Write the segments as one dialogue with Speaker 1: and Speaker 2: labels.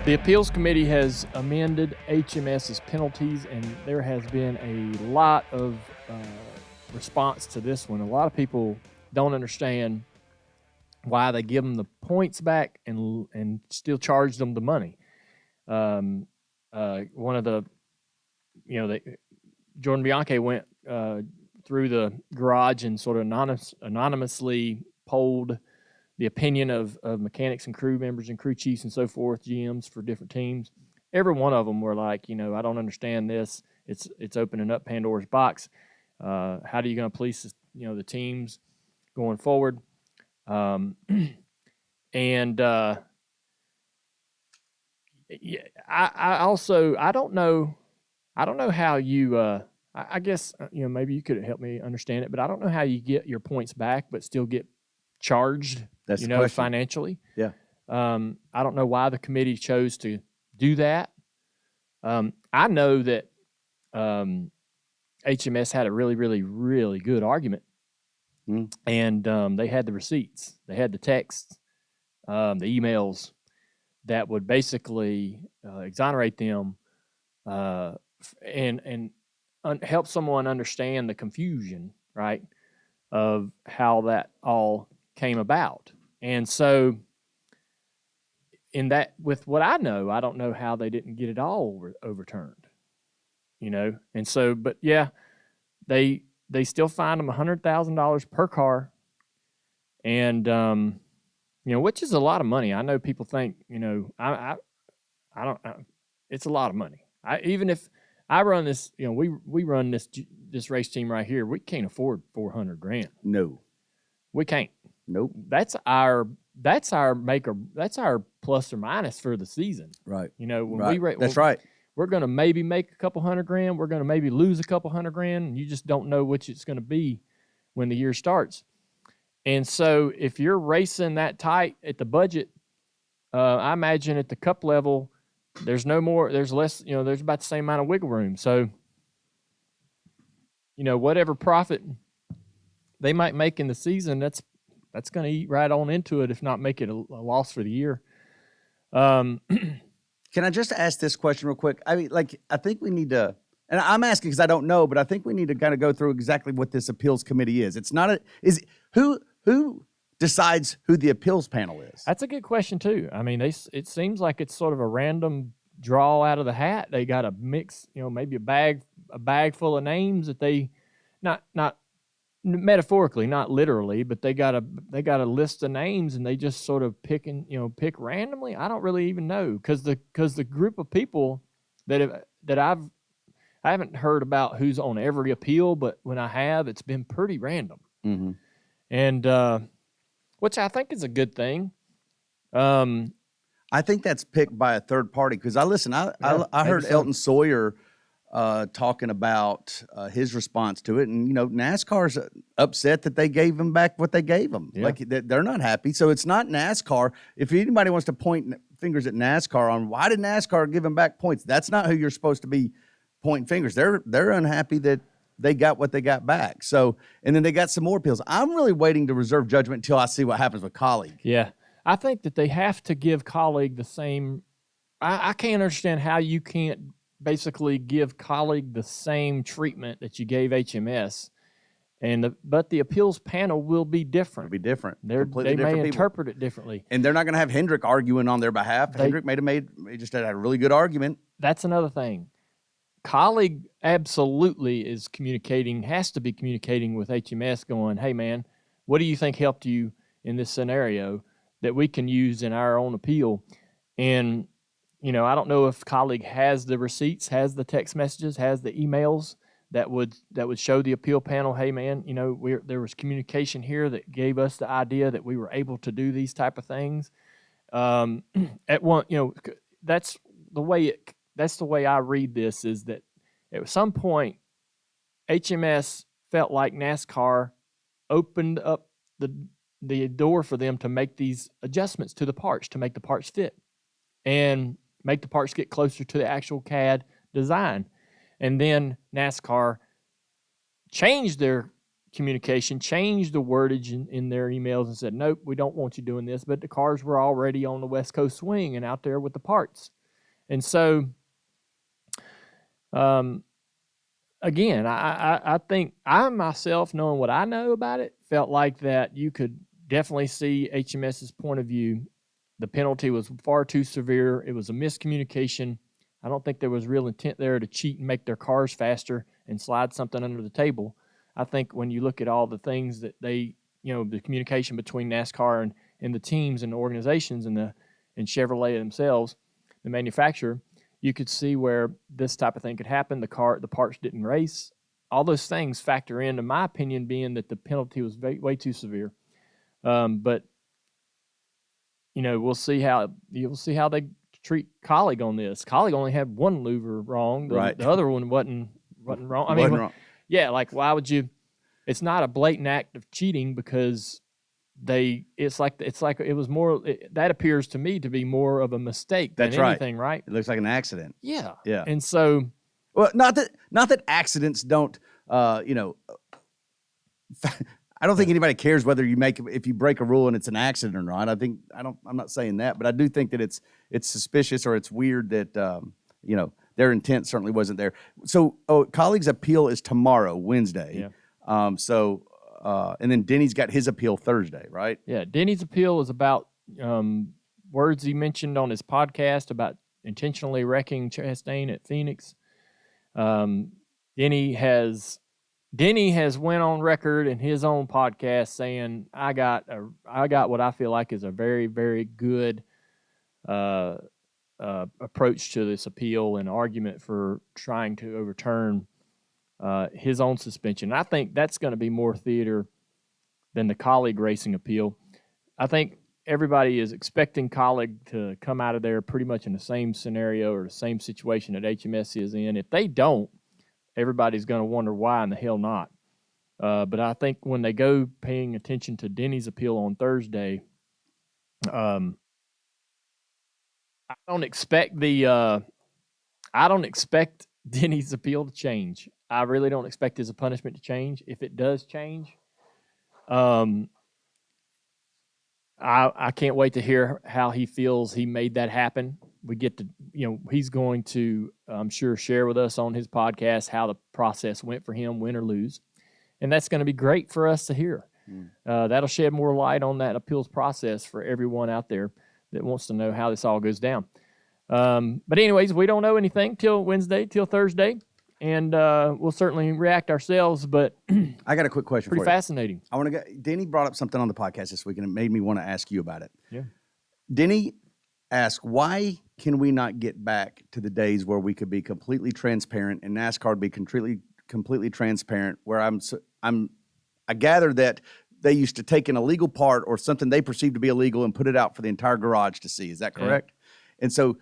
Speaker 1: The appeals committee has amended HMS's penalties, and there has been a lot of response to this one. A lot of people don't understand why they give them the points back and still charge them the money. One of the, Jordan Bianchi went through the garage and sort of anonymously polled the opinion of mechanics and crew members and crew chiefs and so forth, GMs for different teams. Every one of them were like, I don't understand this. It's opening up Pandora's box. How are you going to police, the teams going forward? I don't know how you. I guess maybe you could help me understand it, but I don't know how you get your points back but still get charged.
Speaker 2: That's the question.
Speaker 1: Financially.
Speaker 2: Yeah.
Speaker 1: I don't know why the committee chose to do that. I know that HMS had a really, really, really good argument, and they had the receipts, they had the texts, the emails that would basically exonerate them and help someone understand the confusion, right, of how that all came about. And so with what I know, I don't know how they didn't get it all overturned, And so, but yeah, they still fined them $100,000 per car, and which is a lot of money. I know people think, I don't. It's a lot of money. Even if I run this, we run this race team right here. We can't afford $400,000.
Speaker 2: No,
Speaker 1: we can't.
Speaker 2: Nope.
Speaker 1: That's our plus or minus for the season.
Speaker 2: Right.
Speaker 1: When
Speaker 2: that's right.
Speaker 3: we're going to maybe make a couple $100,000. We're going to maybe lose a couple $100,000. And you just don't know which it's going to be when the year starts. And so if you're racing that tight at the budget, I imagine at the cup level, there's less, there's about the same amount of wiggle room. So, whatever profit they might make in the season, that's going to eat right on into it, if not make it a loss for the year.
Speaker 2: Can I just ask this question real quick? I mean, I think we need to, and I'm asking because I don't know, but I think we need to kind of go through exactly what this appeals committee is. It's not who decides who the appeals panel is?
Speaker 3: That's a good question too. I mean, it seems like it's sort of a random draw out of the hat. They got a mix, maybe a bag full of names that they not metaphorically, not literally, but they got a list of names and they just sort of pick randomly. I don't really even know because the group of people that I haven't heard about who's on every appeal, but when I have, it's been pretty random.
Speaker 2: Mm-hmm.
Speaker 3: And which I think is a good thing.
Speaker 2: I think that's picked by a third party because I heard Elton Sawyer talking about his response to it, and NASCAR's upset that they gave him back what they gave him.
Speaker 3: Yeah.
Speaker 2: Like they're not happy. So it's not NASCAR. If anybody wants to point fingers at NASCAR on why did NASCAR give him back points, that's not who you're supposed to be pointing fingers. They're unhappy that they got what they got back. So, and then they got some more appeals. I'm really waiting to reserve judgment until I see what happens with Colleague.
Speaker 3: Yeah, I think that they have to give Colleague the same. I can't understand how you can't basically give Colleague the same treatment that you gave HMS, but the appeals panel will be different.
Speaker 2: It'll be different.
Speaker 3: They may interpret it differently,
Speaker 2: and they're not going to have Hendrick arguing on their behalf. Hendrick just had a really good argument.
Speaker 3: That's another thing. Colleague absolutely has to be communicating with HMS, going, "Hey man, what do you think helped you in this scenario that we can use in our own appeal?" And I don't know if Colleague has the receipts, has the text messages, has the emails that would show the appeal panel, hey man, there was communication here that gave us the idea that we were able to do these type of things. At one, that's the way I read this, is that at some point HMS felt like NASCAR opened up the door for them to make these adjustments to the parts, to make the parts fit and make the parts get closer to the actual CAD design. And then NASCAR changed their communication, changed the wordage in their emails and said, nope, we don't want you doing this. But the cars were already on the West Coast swing and out there with the parts.
Speaker 1: And so, again, I think I myself, knowing what I know about it, felt like that you could definitely see HMS's point of view. The penalty was far too severe. It was a miscommunication. I don't think there was real intent there to cheat and make their cars faster and slide something under the table. I think when you look at all the things that they, the communication between NASCAR and the teams and the organizations and Chevrolet themselves, the manufacturer, you could see where this type of thing could happen. The parts didn't race. All those things factor into my opinion being that the penalty was way too severe. But you'll see how they treat Colleague on this. Colleague only had one louver wrong. The other one wasn't wrong. I mean,
Speaker 2: wrong.
Speaker 1: Yeah, like why would you? It's not a blatant act of cheating because it's like it was more. That appears to me to be more of a mistake than anything, right?
Speaker 2: It looks like an accident.
Speaker 1: Yeah.
Speaker 2: Yeah.
Speaker 1: And so,
Speaker 2: well, not that accidents don't. I don't think anybody cares whether if you break a rule and it's an accident or not. I'm not saying that, but I do think that it's suspicious or it's weird that their intent certainly wasn't there. So, Colleague's appeal is tomorrow, Wednesday.
Speaker 1: Yeah.
Speaker 2: And then Denny's got his appeal Thursday, right?
Speaker 1: Yeah, Denny's appeal is about words he mentioned on his podcast about intentionally wrecking Chastain at Phoenix. Denny has went on record in his own podcast saying, I got what I feel like is a very, very good approach to this appeal and argument for trying to overturn his own suspension. I think that's going to be more theater than the Colleague racing appeal. I think everybody is expecting Colleague to come out of there pretty much in the same scenario or the same situation that HMS is in. If they don't, everybody's going to wonder why in the hell not. But I think when they go paying attention to Denny's appeal on Thursday, I don't expect Denny's appeal to change. I really don't expect his punishment to change. If it does change, I can't wait to hear how he feels he made that happen. We get to, he's going to, I'm sure, share with us on his podcast how the process went for him, win or lose. And that's going to be great for us to hear. That'll shed more light on that appeals process for everyone out there that wants to know how this all goes down. But anyways, we don't know anything till Thursday. And we'll certainly react ourselves, but
Speaker 2: I got a quick question for you.
Speaker 1: Pretty fascinating.
Speaker 2: I want to go. Denny brought up something on the podcast this week, and it made me want to ask you about it.
Speaker 1: Yeah.
Speaker 2: Denny asked, why can we not get back to the days where we could be completely transparent and NASCAR would be completely transparent, where I gather that they used to take an illegal part or something they perceived to be illegal and put it out for the entire garage to see. Is that correct? Yeah. And so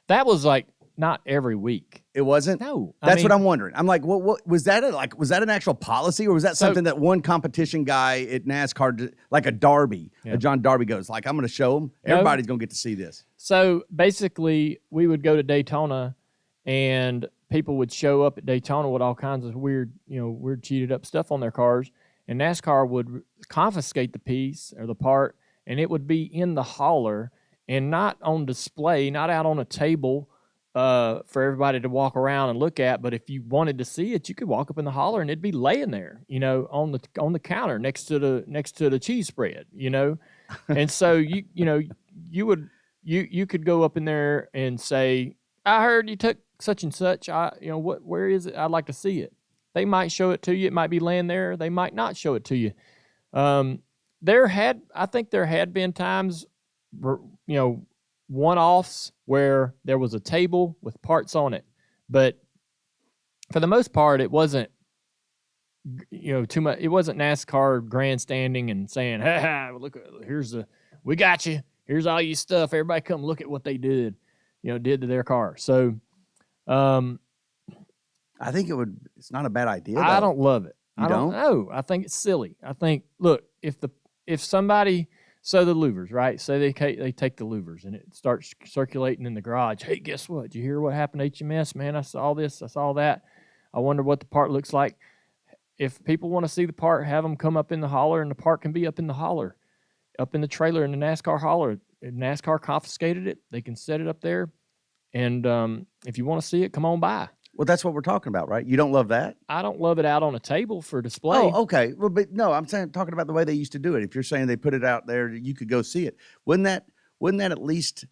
Speaker 1: that was like not every week.
Speaker 2: It wasn't?
Speaker 1: No.
Speaker 2: That's what I'm wondering. I'm like, what was that? Was that an actual policy, or was that something that one competition guy at NASCAR, like a Darby, a John Darby, goes like, I'm going to show them. Everybody's going to get to see this.
Speaker 1: So basically, we would go to Daytona, and people would show up at Daytona with all kinds of weird cheated up stuff on their cars, and NASCAR would confiscate the piece or the part, and it would be in the hauler and not on display, not out on a table for everybody to walk around and look at. But if you wanted to see it, you could walk up in the hauler and it'd be laying there, on the counter next to the cheese spread, And so you could go up in there and say, I heard you took such and such. Where is it? I'd like to see it. They might show it to you. It might be laying there. They might not show it to you. I think there had been times, one-offs where there was a table with parts on it, but for the most part, it wasn't, too much. It wasn't NASCAR grandstanding and saying, "Ha, look, we got you. Here's all your stuff. Everybody come look at what they did to their car." So, I
Speaker 2: think it's not a bad idea, though.
Speaker 1: I don't love it.
Speaker 2: You don't?
Speaker 1: No, I think it's silly. I think, look, if somebody. So the louvers, right? So they take the louvers and it starts circulating in the garage. Hey, guess what? Did you hear what happened to HMS? Man, I saw this. I saw that. I wonder what the part looks like. If people want to see the part, have them come up in the hauler, and the part can be up in the hauler, up in the trailer in the NASCAR hauler. If NASCAR confiscated it, they can set it up there. And if you want to see it, come on by.
Speaker 2: Well, that's what we're talking about, right? You don't love that?
Speaker 1: I don't love it out on a table for display.
Speaker 2: Oh, okay. Well, but no, I'm talking about the way they used to do it. If you're saying they put it out there, you could go see it. Wouldn't that at least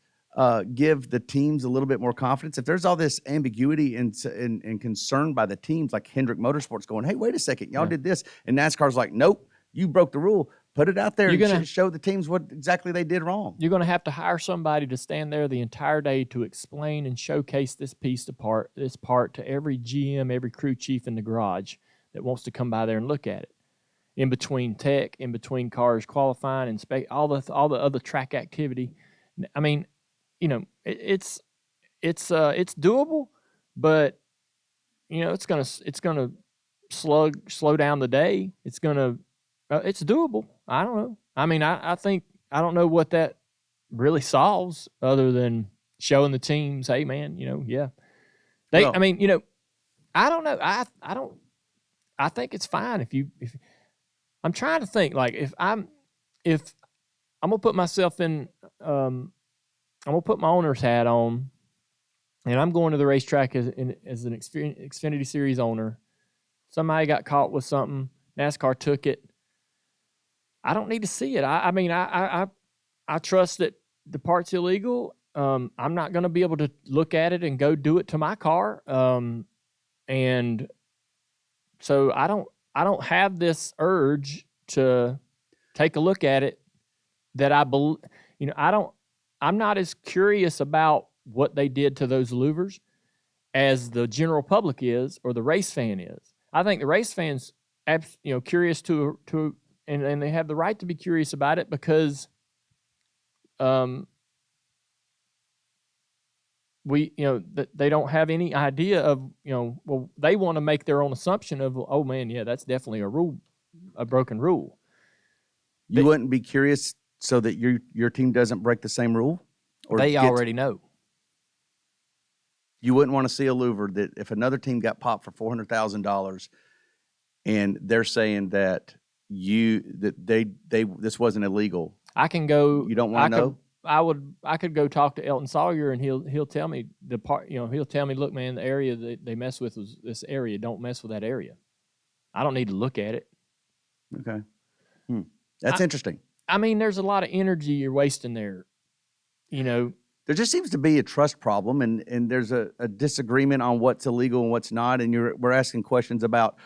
Speaker 2: give the teams a little bit more confidence? If there's all this ambiguity and concern by the teams, like Hendrick Motorsports going, hey, wait a second, y'all did this, and NASCAR's like, nope, you broke the rule. Put it out there and show the teams what exactly they did wrong.
Speaker 1: You're going to have to hire somebody to stand there the entire day to explain and showcase this part to every GM, every crew chief in the garage that wants to come by there and look at it. In between tech, in between cars qualifying, and all the other track activity. I mean, you know, it's doable, but you know, it's gonna slow down the day. It's doable. I don't know. I mean, I think I don't know what that really solves other than showing the teams, hey man, you know, yeah. I mean, you know, I don't know. I think it's fine if I'm trying to think, like, if I'm gonna put myself in I'm gonna put my owner's hat on, and I'm going to the racetrack as an Xfinity Series owner. Somebody got caught with something, NASCAR took it. I don't need to see it. I mean, I trust that the part's illegal. I'm not going to be able to look at it and go do it to my car. And so I don't have this urge to take a look at it that you know, I'm not as curious about what they did to those louvers as the general public is, or the race fan is. I think the race fans, you know, curious and they have the right to be curious about it because we, you know, they don't have any idea of, you know, well, they want to make their own assumption of, oh man, yeah, that's definitely a broken rule.
Speaker 2: You wouldn't be curious so that your team doesn't break the same rule? Or
Speaker 1: they already know.
Speaker 2: You wouldn't want to see a louver that if another team got popped for $400,000 and they're saying that this wasn't illegal.
Speaker 1: I can go.
Speaker 2: You don't want to know?
Speaker 1: I could go talk to Elton Sawyer, and he'll tell me the part. You know, he'll tell me, look, man, the area that they mess with was this area. Don't mess with that area. I don't need to look at it.
Speaker 2: Okay, that's interesting.
Speaker 1: I mean, there's a lot of energy you're wasting there. You know,
Speaker 2: there just seems to be a trust problem, and there's a disagreement on what's illegal and what's not, and we're asking questions about,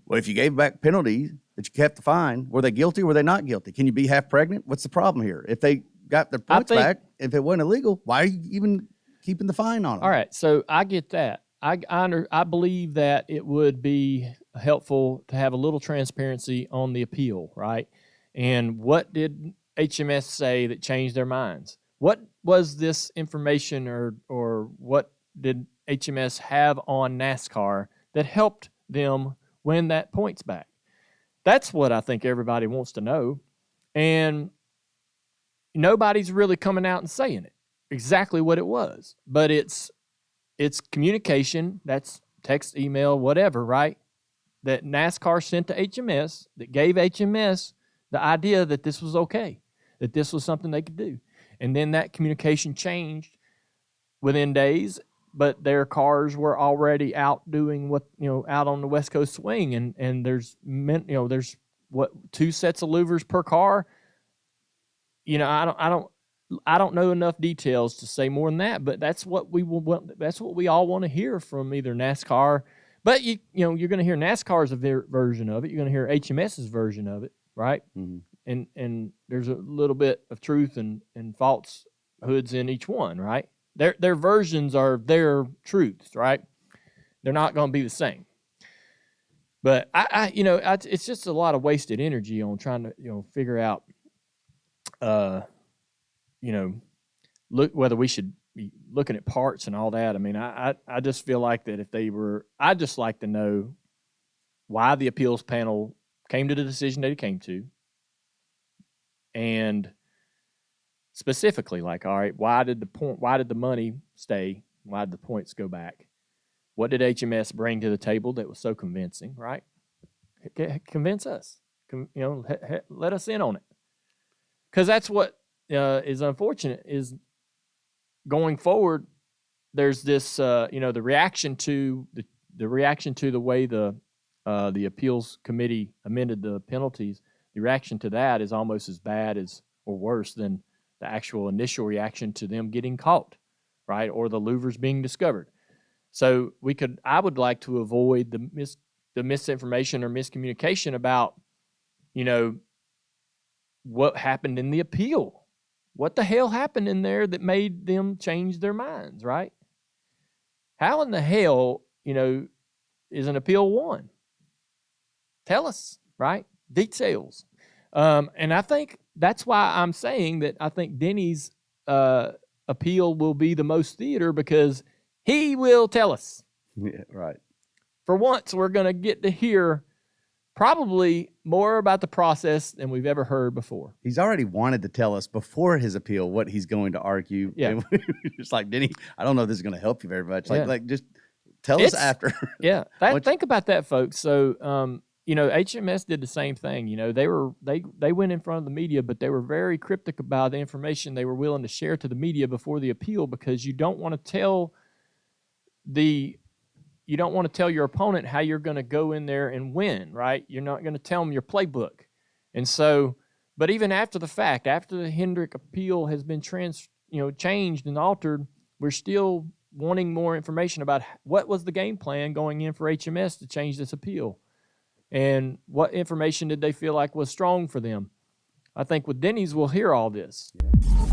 Speaker 2: well, if you gave back penalties that you kept the fine, were they guilty or were they not guilty? Can you be half pregnant? What's the problem here? If they got their points back, if it wasn't illegal, why are you even keeping the fine on them?
Speaker 1: All right, so I get that. I believe that it would be helpful to have a little transparency on the appeal, right? And what did HMS say that changed their minds? What was this information or what did HMS have on NASCAR that helped them win that points back? That's what I think everybody wants to know. And nobody's really coming out and saying it, exactly what it was. But it's communication, that's text, email, whatever, right? That NASCAR sent to HMS that gave HMS the idea that this was okay, that this was something they could do. And then that communication changed within days, but their cars were already out doing out on the West Coast swing, and there's 2 sets of louvers per car. You know, I don't know enough details to say more than that, but that's what we all want to hear from either NASCAR. But you're going to hear NASCAR's version of it. You're going to hear HMS's version of it, right? Mm-hmm. And there's a little bit of truth and falsehoods in each one, right? Their versions are their truths, right? They're not going to be the same. But it's just a lot of wasted energy on trying to figure out, look whether we should be looking at parts and all that. I mean, I just feel like that I'd just like to know why the appeals panel came to the decision that it came to, and specifically, like, all right, why did the money stay? Why did the points go back? What did HMS bring to the table that was so convincing, right? Convince us. Let us in on it. Because that's what is unfortunate is going forward, there's this, the reaction to the reaction to the way the appeals committee amended the penalties. The reaction to that is almost as bad as or worse than the actual initial reaction to them getting caught, right, or the louvers being discovered. So I would like to avoid the misinformation or miscommunication about, what happened in the appeal. What the hell happened in there that made them change their minds, right? How in the hell, is an appeal won? Tell us, right? Details. And I think that's why I'm saying that I think Denny's appeal will be the most theater, because he will tell us.
Speaker 2: Yeah, right.
Speaker 1: For once, we're going to get to hear probably more about the process than we've ever heard before.
Speaker 2: He's already wanted to tell us before his appeal what he's going to argue.
Speaker 1: Yeah.
Speaker 2: It's like, Denny, I don't know if this is going to help you very much.
Speaker 1: Yeah.
Speaker 2: Like just tell us after.
Speaker 1: Yeah. Think about that, folks. So, HMS did the same thing. They went in front of the media, but they were very cryptic about the information they were willing to share to the media before the appeal, because you don't want to tell your opponent how you're going to go in there and win, right? You're not going to tell them your playbook. And so, but even after the fact, after the Hendrick appeal has been changed and altered, we're still wanting more information about what was the game plan going in for HMS to change this appeal, and what information did they feel like was strong for them. I think with Denny's, we'll hear all this.
Speaker 2: Yeah.